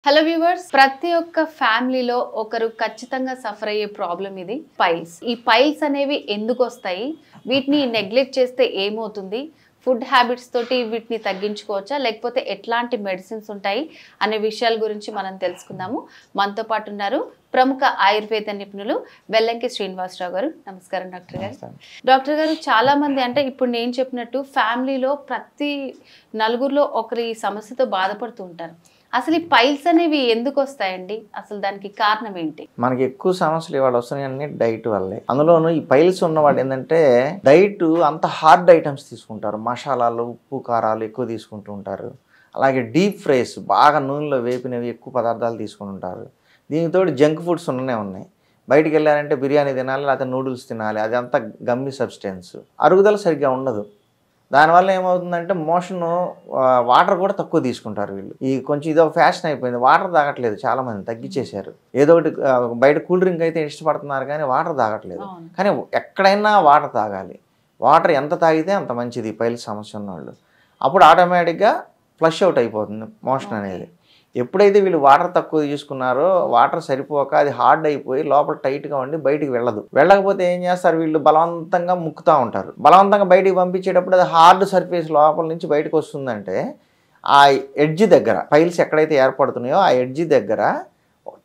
Hello viewers, ప్రతి ఒక్క ఫ్యామిలీలో ఒకరు ఖచ్చితంగా సఫర్ అయ్యే ప్రాబ్లం ఇది పైల్స్. ఈ పైల్స్ అనేవి ఎందుకు వస్తాయి, వీటిని నెగ్లెక్ట్ చేస్తే ఏమవుతుంది, ఫుడ్ హ్యాబిట్స్ తోటి వీటిని తగ్గించుకోవచ్చా, లేకపోతే ఎట్లాంటి మెడిసిన్స్ ఉంటాయి అనే విషయాల గురించి మనం తెలుసుకుందాము. మనతో పాటు ఉన్నారు ప్రముఖ ఆయుర్వేద నిపుణులు వెల్లంకి శ్రీనివాసరావు గారు. నమస్కారం డాక్టర్ గారు. డాక్టర్ గారు, చాలా మంది అంటే ఇప్పుడు నేను చెప్పినట్టు ఫ్యామిలీలో ప్రతి నలుగురిలో ఒకరి సమస్యతో బాధపడుతూ ఉంటారు. అసలు ఈ పైల్స్ అనేవి ఎందుకు వస్తాయండి, అసలు దానికి కారణం ఏంటి? మనకి ఎక్కువ సమస్యలు ఇవాళ వస్తున్నాయన్నీ డైట్ వల్లే. అందులోనూ ఈ పైల్స్ ఉన్నవాడు ఏంటంటే డైట్ అంత హార్డ్ ఐటమ్స్ తీసుకుంటారు, మసాలాలు ఉప్పు కారాలు ఎక్కువ తీసుకుంటూ ఉంటారు. అలాగే డీప్ ఫ్రైస్ బాగా నూనెలో వేపినవి ఎక్కువ పదార్థాలు తీసుకుంటుంటారు. దీనితో జంక్ ఫుడ్స్ ఉన్నాయి. బయటికి వెళ్ళారంటే బిర్యానీ తినాలి, లేకపోతే నూడిల్స్ తినాలి, అది అంతా గమ్మి సబ్స్టెన్స్. అరుగుదల సరిగ్గా ఉండదు. దానివల్ల ఏమవుతుందంటే వాటర్ కూడా తక్కువ తీసుకుంటారు వీళ్ళు. కొంచెం ఇదొక ఫ్యాషన్ అయిపోయింది, వాటర్ తాగట్లేదు, చాలామంది తగ్గించేశారు. ఏదో ఒకటి బయట కూల్ డ్రింక్ అయితే ఇష్టపడుతున్నారు కానీ వాటర్ తాగట్లేదు. కానీ ఎక్కడైనా వాటర్ తాగాలి. వాటర్ ఎంత తాగితే అంత మంచిది పైల్స్ సమస్య ఉన్నవాళ్ళు. అప్పుడు ఆటోమేటిక్గా ఫ్లష్ అవుట్ అయిపోతుంది మోషన్ అనేది. ఎప్పుడైతే వీళ్ళు వాటర్ తక్కువ తీసుకున్నారో వాటర్ సరిపోక అది హార్డ్ అయిపోయి లోపల టైట్గా ఉండి బయటికి వెళ్ళకపోతే ఏం చేస్తారు, వీళ్ళు బలవంతంగా ముక్కుతూ ఉంటారు. బలవంతంగా బయటికి పంపించేటప్పుడు అది హార్డ్ సర్ఫేస్ లోపల నుంచి బయటకు వస్తుందంటే ఆ ఎడ్జి దగ్గర పైల్స్ ఎక్కడైతే ఏర్పడుతున్నాయో ఆ ఎడ్జి దగ్గర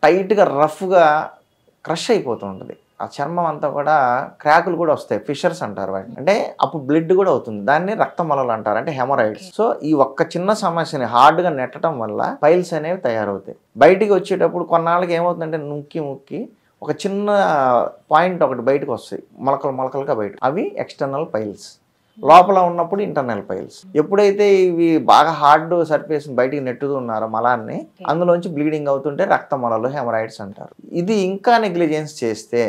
టైట్గా రఫ్గా క్రష్ అయిపోతూ ఉంటుంది. ఆ చర్మం అంతా కూడా క్రాకులు కూడా వస్తాయి, ఫిషర్స్ అంటారు వాటిని. అంటే అప్పుడు బ్లడ్ కూడా అవుతుంది, దాన్ని రక్తమలలు అంటారు, అంటే హెమరాయిడ్స్. సో ఈ ఒక్క చిన్న సమస్యని హార్డ్గా నెట్టడం వల్ల పైల్స్ అనేవి తయారవుతాయి. బయటికి వచ్చేటప్పుడు కొన్నాళ్ళకి ఏమవుతుందంటే ముక్కి ఒక చిన్న పాయింట్ ఒకటి బయటకు వస్తాయి, మొలకలుగా బయట. అవి ఎక్స్టర్నల్ పైల్స్. లోపల ఉన్నప్పుడు ఇంటర్నల్ పైల్స్. ఎప్పుడైతే ఇవి బాగా హార్డ్ సర్ఫేస్ బయటికి నెట్టుతూ ఉన్నారో మలాన్ని, అందులోంచి బ్లీడింగ్ అవుతుంటే రక్తమలలు హెమరాయిడ్స్ అంటారు. ఇది ఇంకా నెగ్లిజెన్స్ చేస్తే,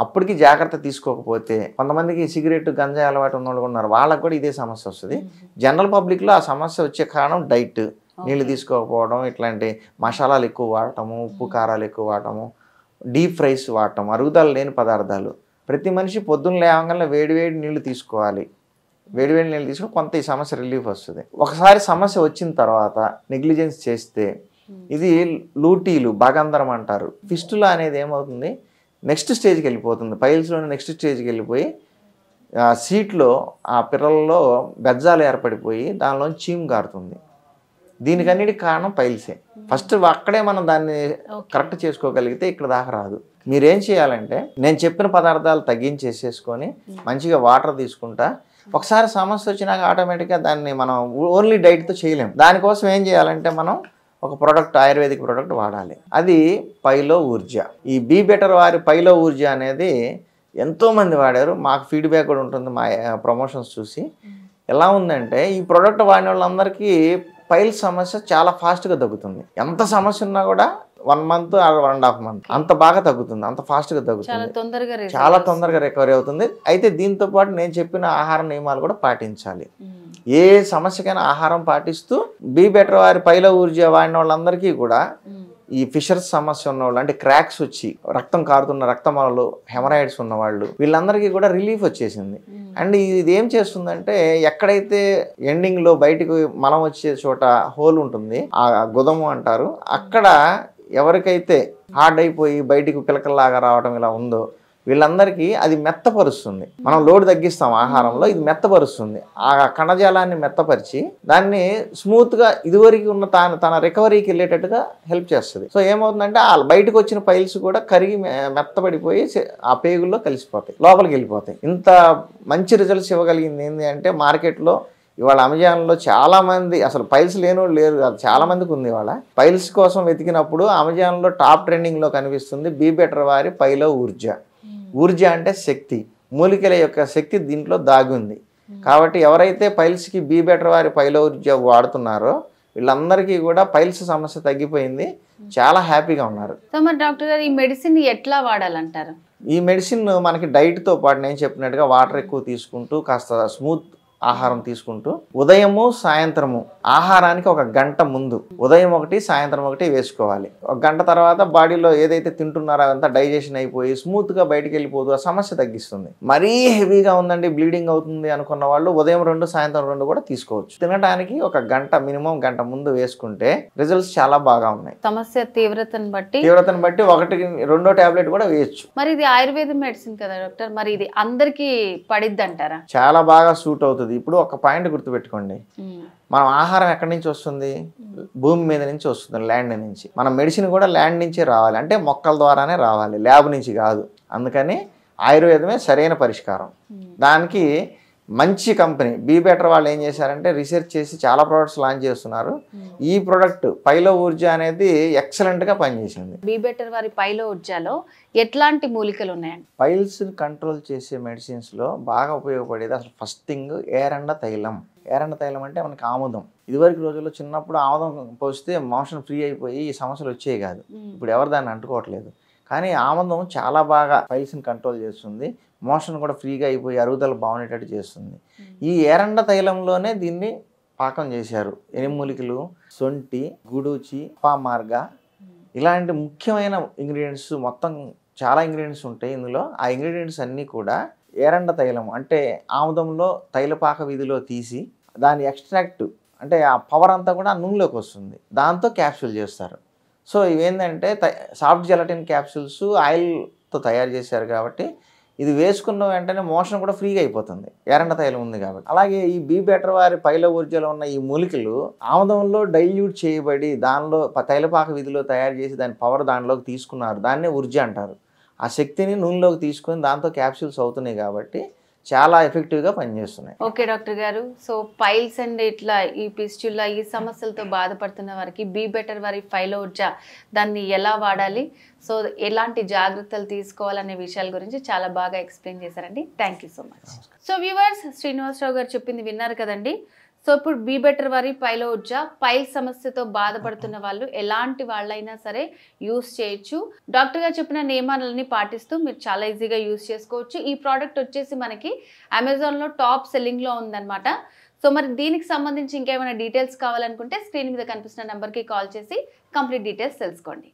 అప్పటికి జాగ్రత్త తీసుకోకపోతే, కొంతమందికి సిగరెట్ గంజాయి అలవాటు ఉన్న వాళ్ళు ఉన్నారు, వాళ్ళకు కూడా ఇదే సమస్య వస్తుంది. జనరల్ పబ్లిక్లో ఆ సమస్య వచ్చే కారణం డైట్, నీళ్ళు తీసుకోకపోవడం, ఇట్లాంటి మసాలాలు ఎక్కువ వాడటము, ఉప్పు కారాలు ఎక్కువ వాడటము, డీప్ ఫ్రైస్ వాడటం, అరుగుదల లేని పదార్థాలు. ప్రతి మనిషి పొద్దున్న లేవగానే వేడివేడి నీళ్ళు తీసుకోవాలి. వేడివేడి నీళ్ళు తీసుకుని కొంత ఈ సమస్య రిలీఫ్ వస్తుంది. ఒకసారి సమస్య వచ్చిన తర్వాత నెగ్లిజెన్స్ చేస్తే ఇది లూటీలు, భగంధరం అంటారు. ఫిస్టులా అనేది ఏమవుతుంది, నెక్స్ట్ స్టేజ్కి వెళ్ళిపోతుంది. పైల్స్లోని నెక్స్ట్ స్టేజ్కి వెళ్ళిపోయి సీట్లో ఆ పిర్రల్లో బెజ్జాలు ఏర్పడిపోయి దానిలోంచి చీము కారుతుంది. దీనికన్నిటికి కారణం పైల్సే. ఫస్ట్ అక్కడే మనం దాన్ని కరెక్ట్ చేసుకోగలిగితే ఇక్కడ దాకా రాదు. మీరేం చేయాలంటే నేను చెప్పిన పదార్థాలు తగ్గించేసేసుకొని మంచిగా వాటర్ తీసుకుంటా. ఒకసారి సమస్య వచ్చినాక ఆటోమేటిక్గా దాన్ని మనం ఓన్లీ డైట్తో చేయలేం. దానికోసం ఏం చేయాలంటే మనం ఒక ప్రోడక్ట్, ఆయుర్వేదిక్ ప్రోడక్ట్ వాడాలి. అది పైలో ఊర్జా. ఈ బీ బెటర్ వారి పైలో ఊర్జా అనేది ఎంతోమంది వాడారు, మాకు ఫీడ్బ్యాక్ కూడా ఉంటుంది మా ప్రమోషన్స్ చూసి. ఎలా ఉందంటే ఈ ప్రోడక్ట్ వాడిన వాళ్ళందరికీ పైల్స్ సమస్య చాలా ఫాస్ట్గా తగ్గుతుంది. ఎంత సమస్య ఉన్నా కూడా 1 month or 1.5 months అంత బాగా తగ్గుతుంది, అంత ఫాస్ట్గా తగ్గుతుంది, చాలా తొందరగా రికవరీ అవుతుంది. అయితే దీంతో పాటు నేను చెప్పిన ఆహార నియమాలు కూడా పాటించాలి. ఏ సమస్యకైనా ఆహారం పాటిస్తూ బీ బెటర్ వారి పైలో ఊర్జా వాడిన వాళ్ళందరికీ కూడా ఈ ఫిషర్స్ సమస్య ఉన్నవాళ్ళు, అంటే క్రాక్స్ వచ్చి రక్తం కారుతున్న రక్తమలలు, హెమరాయిడ్స్ ఉన్నవాళ్ళు, వీళ్ళందరికీ కూడా రిలీఫ్ వచ్చేసింది. అండ్ ఇది ఏం చేస్తుందంటే ఎక్కడైతే ఎండింగ్లో బయటకు మలం వచ్చే చోట హోల్ ఉంటుంది, ఆ గుదము అంటారు, అక్కడ ఎవరికైతే హార్డ్ అయిపోయి బయటికి పిలకల్లాగా రావడం ఇలా ఉందో వీళ్ళందరికీ అది మెత్తపరుస్తుంది. మనం లోడ్ తగ్గిస్తాం ఆహారంలో, ఇది మెత్తపరుస్తుంది. ఆ కణజాలాన్ని మెత్తపరిచి దాన్ని స్మూత్గా ఇదివరకు ఉన్న తన రికవరీకి వెళ్ళేటట్టుగా హెల్ప్ చేస్తుంది. సో ఏమవుతుందంటే ఆ బయటకు వచ్చిన పైల్స్ కూడా కరిగి మెత్తపడిపోయి ఆ పేగుల్లో కలిసిపోతాయి, లోపలికి వెళ్ళిపోతాయి. ఇంత మంచి రిజల్ట్స్ ఇవ్వగలిగింది ఏంటి అంటే మార్కెట్లో ఇవాళ అమెజాన్లో చాలామంది, అసలు పైల్స్ లేనోళ్ళు లేరు కాదు, చాలామందికి ఉంది. ఇవాళ పైల్స్ కోసం వెతికినప్పుడు అమెజాన్లో టాప్ ట్రెండింగ్లో కనిపిస్తుంది బీ బెటర్ వారి పైలో ఊర్జా. ఊర్జా అంటే శక్తి, మూలికల యొక్క శక్తి దీంట్లో దాగి ఉంది. కాబట్టి ఎవరైతే పైల్స్కి బీ బెటర్ వారి పైలో ఊర్జా వాడుతున్నారో వీళ్ళందరికీ కూడా పైల్స్ సమస్య తగ్గిపోయింది, చాలా హ్యాపీగా ఉన్నారు. సో మరి డాక్టర్ గారు, ఈ మెడిసిన్ ఎట్లా వాడాలంటారు? ఈ మెడిసిన్ మనకి డైట్తో పాటు నేను చెప్పినట్టుగా వాటర్ ఎక్కువ తీసుకుంటూ కాస్త స్మూత్ ఆహారం తీసుకుంటూ ఉదయము సాయంత్రము ఆహారానికి ఒక గంట ముందు ఉదయం ఒకటి సాయంత్రం ఒకటి వేసుకోవాలి. ఒక గంట తర్వాత బాడీలో ఏదైతే తింటున్నారో అదంతా డైజెషన్ అయిపోయి స్మూత్గా బయటికి వెళ్ళిపోదు, ఆ సమస్య తగ్గిస్తుంది. మరీ హెవీగా ఉందండి, బ్లీడింగ్ అవుతుంది అనుకున్న వాళ్ళు ఉదయం 2 సాయంత్రం 2 కూడా తీసుకోవచ్చు. తినడానికి ఒక గంట మినిమం గంట ముందు వేసుకుంటే రిజల్ట్స్ చాలా బాగా ఉన్నాయి. సమస్య తీవ్రతను బట్టి 2వ టాబ్లెట్ కూడా వేయచ్చు. మరి ఇది ఆయుర్వేద మెడిసిన్ కదా డాక్టర్, మరి ఇది అందరికి పడిద్ది అంటారా? చాలా బాగా సూట్ అవుతుంది. ఇప్పుడు ఒక పాయింట్ గుర్తుపెట్టుకోండి, మనం ఆహారం ఎక్కడి నుంచి వస్తుంది? భూమి మీద నుంచి వస్తుంది, ల్యాండ్ నుంచి. మన మెడిసిన్ కూడా ల్యాండ్ నుంచే రావాలి, అంటే మొక్కల ద్వారానే రావాలి, ల్యాబ్ నుంచి కాదు. అందుకని ఆయుర్వేదమే సరైన పరిష్కారం. దానికి మంచి కంపెనీ బీ బెటర్ వాళ్ళు ఏం చేశారంటే రీసెర్చ్ చేసి చాలా ప్రోడక్ట్స్ లాంచ్ చేస్తున్నారు. ఈ ప్రోడక్ట్ పైలో ఊర్జా అనేది ఎక్సలెంట్గా పనిచేసింది. బీ బెటర్ వారి పైలో ఊర్జాలో ఎట్లాంటి మూలికలు ఉన్నాయండి? పైల్స్ కంట్రోల్ చేసే మెడిసిన్స్లో బాగా ఉపయోగపడేది అసలు ఫస్ట్ థింగ్ ఏరండ తైలం. ఏరండ తైలం అంటే మనకి ఆముదం. ఇదివరకు రోజుల్లో చిన్నప్పుడు ఆముదం పోస్తే మోషన్ ఫ్రీ అయిపోయి ఈ సమస్యలు వచ్చేవి కాదు. ఇప్పుడు ఎవరు దాన్ని అంటుకోవట్లేదు. కానీ ఆముదం చాలా బాగా పైల్స్ని కంట్రోల్ చేస్తుంది, మోషన్ కూడా ఫ్రీగా అయిపోయి అరుగుదల బాగుండేటట్టు చేస్తుంది. ఈ ఏరండ తైలంలోనే దీన్ని పాకం చేశారు. 8 మూలికలు, సొంటి, గుడూచి, పామార్గ, ఇలాంటి ముఖ్యమైన ఇంగ్రీడియంట్స్, మొత్తం చాలా ఇంగ్రీడియంట్స్ ఉంటాయి ఇందులో. ఆ ఇంగ్రీడియంట్స్ అన్నీ కూడా ఏరండ తైలం అంటే ఆముదంలో తైలపాక వీధిలో తీసి దాని ఎక్స్ట్రాక్ట్ అంటే ఆ పవర్ అంతా కూడా నూనెలోకి వస్తుంది, దాంతో క్యాప్సూల్ చేస్తారు. సో ఇవేంటంటే సాఫ్ట్ జెలటిన్ క్యాప్సూల్స్ ఆయిల్తో తయారు చేశారు కాబట్టి ఇది వేసుకున్న వెంటనే మోషన్ కూడా ఫ్రీగా అయిపోతుంది, ఏరండ తైలం ఉంది కాబట్టి. అలాగే ఈ బీ బెటర్ వారి పైల ఊర్జలో ఉన్న ఈ మూలికలు ఆముదంలో డైల్యూట్ చేయబడి దానిలో తైలపాక విధిలో తయారు చేసి దాని పవర్ దానిలోకి తీసుకున్నారు, దాన్నే ఊర్జ అంటారు. ఆ శక్తిని నూనెలోకి తీసుకొని దాంతో క్యాప్సూల్స్ అవుతున్నాయి కాబట్టి చాలా ఎఫెక్టివ్గా పనిచేస్తున్నాయి. ఓకే డాక్టర్ గారు, సో పైల్స్ అండ్ ఇట్లా ఈ పిస్టులా ఈ సమస్యలతో బాధపడుతున్న వారికి బీ బెటర్ వారి పైలో ఊర్జా దాన్ని ఎలా వాడాలి, సో ఎలాంటి జాగ్రత్తలు తీసుకోవాలనే విషయాల గురించి చాలా బాగా ఎక్స్ప్లెయిన్ చేశారండి. Thank you so much. So viewers, Srinivasarao గారు చెప్పింది విన్నారు కదండి. సో ఇప్పుడు బీ బెటర్ వారి పైలో ఊర్జా పైల్ సమస్యతో బాధపడుతున్న వాళ్ళు ఎలాంటి వాళ్ళైనా సరే యూస్ చేయొచ్చు. డాక్టర్ గారు చెప్పిన నియమాలని పాటిస్తూ మీరు చాలా ఈజీగా యూస్ చేసుకోవచ్చు. ఈ ప్రోడక్ట్ వచ్చేసి మనకి అమెజాన్లో టాప్ సెల్లింగ్లో ఉందన్నమాట. సో మరి దీనికి సంబంధించి ఇంకేమైనా డీటెయిల్స్ కావాలనుకుంటే స్క్రీన్ మీద కనిపిస్తున్న నెంబర్కి కాల్ చేసి కంప్లీట్ డీటెయిల్స్ తెలుసుకోండి.